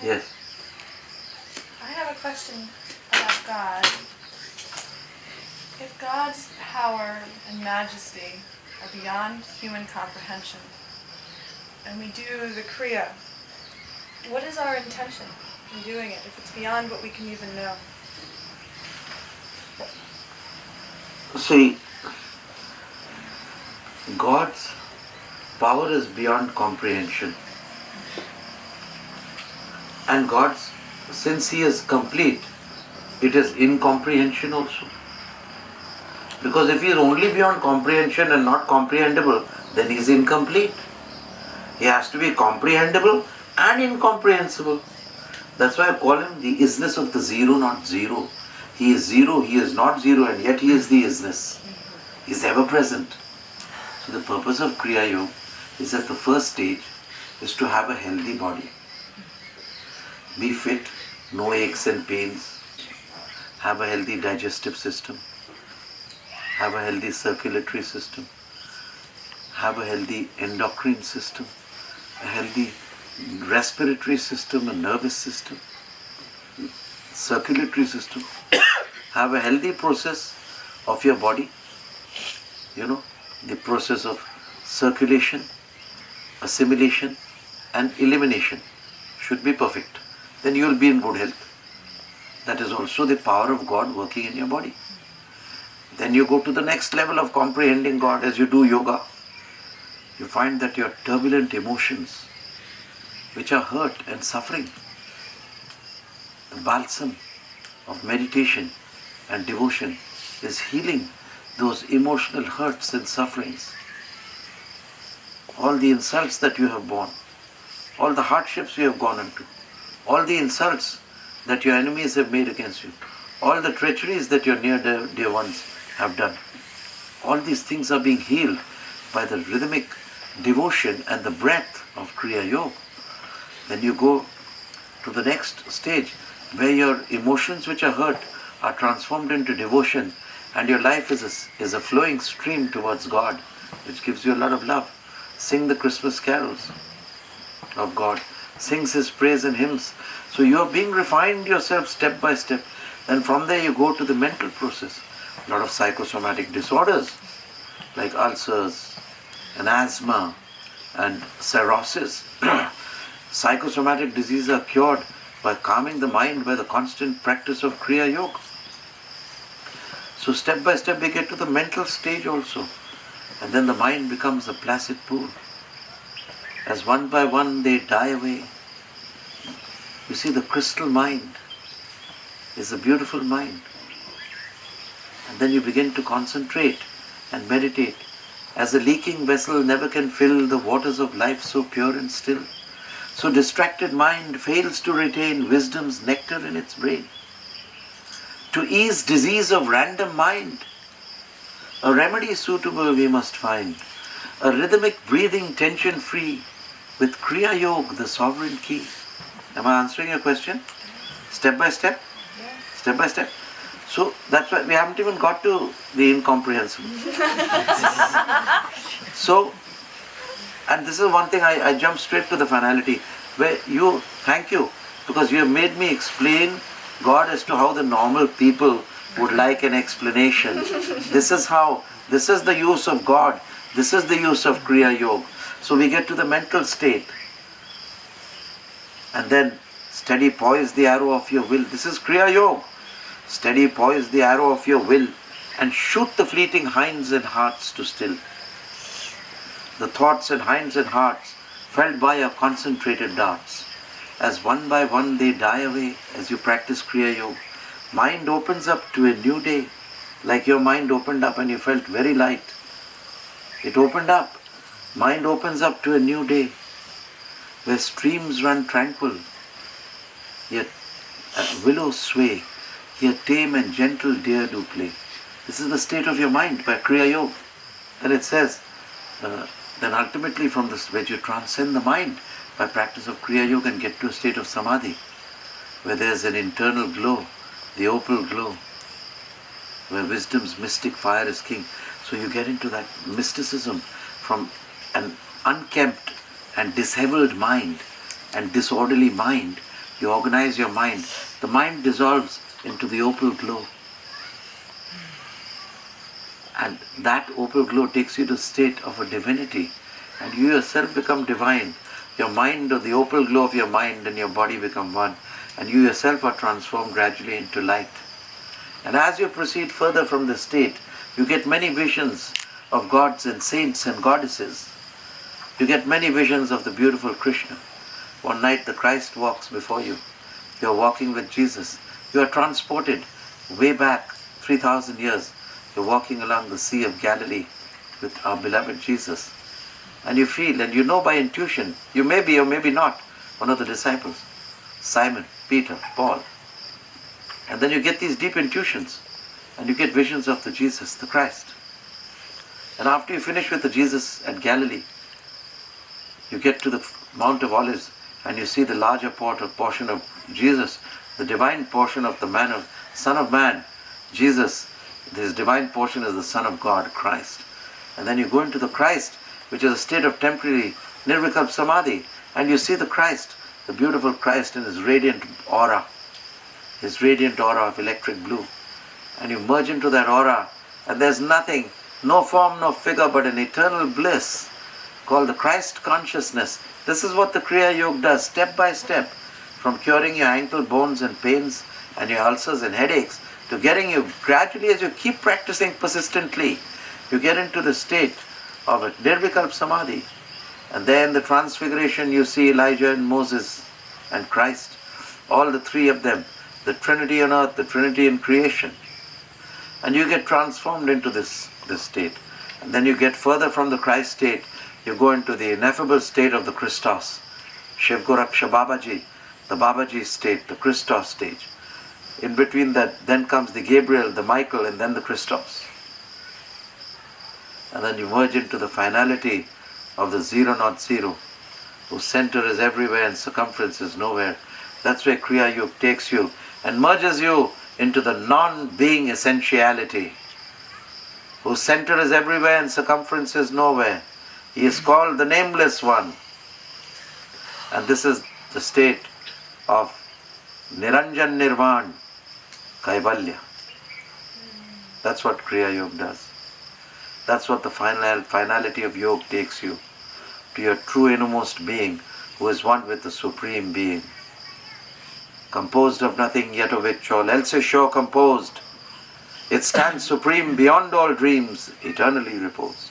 Yes. I have a question about God. If God's power and majesty are beyond human comprehension, and we do the Kriya, what is our intention in doing it if it's beyond what we can even know? See, God's power is beyond comprehension. And God's, since He is complete, it is incomprehension also. Because if He is only beyond comprehension and not comprehensible, then He is incomplete. He has to be comprehensible and incomprehensible. That's why I call Him the isness of the zero, not zero. He is zero, He is not zero, and yet He is the isness. He is ever present. So the purpose of Kriya Yoga is that the first stage is to have a healthy body. Be fit, no aches and pains. Have a healthy digestive system. Have a healthy circulatory system. Have a healthy endocrine system. A healthy respiratory system, a nervous system, circulatory system. Have a healthy process of your body. The process of circulation, assimilation and elimination should be perfect. Then you will be in good health. That is also the power of God working in your body. Then you go to the next level of comprehending God as you do yoga. You find that your turbulent emotions, which are hurt and suffering, the balsam of meditation and devotion is healing those emotional hurts and sufferings. All the insults that you have borne, all the hardships you have gone into, all the insults that your enemies have made against you, all the treacheries that your near dear ones have done, all these things are being healed by the rhythmic devotion and the breath of Kriya Yoga. Then you go to the next stage where your emotions which are hurt are transformed into devotion and your life is a flowing stream towards God, which gives you a lot of love. Sing the Christmas carols of God. Sings His praise and hymns. So you are being refined yourself step by step. Then from there you go to the mental process. A lot of psychosomatic disorders like ulcers and asthma and cirrhosis. Psychosomatic diseases are cured by calming the mind by the constant practice of Kriya Yoga. So step by step we get to the mental stage also. And then the mind becomes a placid pool. As one by one they die away. You see, the crystal mind is a beautiful mind. And then you begin to concentrate and meditate. As a leaking vessel never can fill the waters of life so pure and still, so distracted mind fails to retain wisdom's nectar in its brain. To ease disease of random mind, a remedy suitable we must find, a rhythmic breathing tension-free, with Kriya Yoga the sovereign key. Am I answering your question? Step by step? Yes. Step by step. So that's why we haven't even got to the incomprehensible. So, and this is one thing I jump straight to the finality, where thank you, because you have made me explain God as to how the normal people would like an explanation. This is the use of God, this is the use of Kriya Yoga. So we get to the mental state. And then steady poise the arrow of your will. This is Kriya Yoga. Steady poise the arrow of your will and shoot the fleeting hinds and hearts to still. The thoughts and hinds and hearts felled by your concentrated darts. As one by one they die away as you practice Kriya Yoga. Mind opens up to a new day, like your mind opened up and you felt very light. It opened up. Mind opens up to a new day, where streams run tranquil, yet willows sway, here tame and gentle deer do play. This is the state of your mind by Kriya Yoga. Then it says, then ultimately from this where you transcend the mind by practice of Kriya Yoga and get to a state of Samadhi, where there is an internal glow, the opal glow, where wisdom's mystic fire is king. So you get into that mysticism from an unkempt and disheveled mind and disorderly mind You organize your mind. The mind dissolves into the opal glow. And that opal glow takes you to the state of a divinity. And you yourself become divine. Your mind, or the opal glow of your mind and your body become one. And you yourself are transformed gradually into light. And as you proceed further from this state, you get many visions of gods and saints and goddesses. You get many visions of the beautiful Krishna. One night the Christ walks before you. You are walking with Jesus. You are transported way back 3,000 years. You're walking along the Sea of Galilee with our beloved Jesus. And you feel and you know by intuition, you may be or maybe not one of the disciples. Simon, Peter, Paul. And then you get these deep intuitions and you get visions of the Jesus, the Christ. And after you finish with the Jesus at Galilee, you get to the Mount of Olives and you see the larger portion of Jesus, the divine portion of the Son of Man, Jesus. This divine portion is the Son of God, Christ. And then you go into the Christ, which is a state of temporary nirvikalpa samadhi, and you see the Christ, the beautiful Christ in his radiant aura of electric blue. And you merge into that aura, and there's nothing, no form, no figure, but an eternal bliss called the Christ consciousness. This is what the Kriya Yoga does, step by step, from curing your ankle bones and pains and your ulcers and headaches, to getting you gradually, as you keep practicing persistently, you get into the state of a nirvikalpa samadhi. And then the transfiguration, you see Elijah and Moses and Christ, all the three of them, the Trinity on earth, the Trinity in creation. And you get transformed into this state. And then you get further from the Christ state, you go into the ineffable state of the Christos, Shiv Goraksha Babaji, the Babaji state, the Christos stage. In between that, then comes the Gabriel, the Michael, and then the Christos. And then you merge into the finality of the zero not zero, whose center is everywhere and circumference is nowhere. That's where Kriya Yoga takes you and merges you into the non-being essentiality, whose center is everywhere and circumference is nowhere. He is called the Nameless One. And this is the state of Niranjan Nirvan, Kaivalya. That's what Kriya Yoga does. That's what the finality of yoga takes you to your true innermost being, who is one with the Supreme Being. Composed of nothing, yet of which all else is sure composed. It stands supreme beyond all dreams, eternally reposed.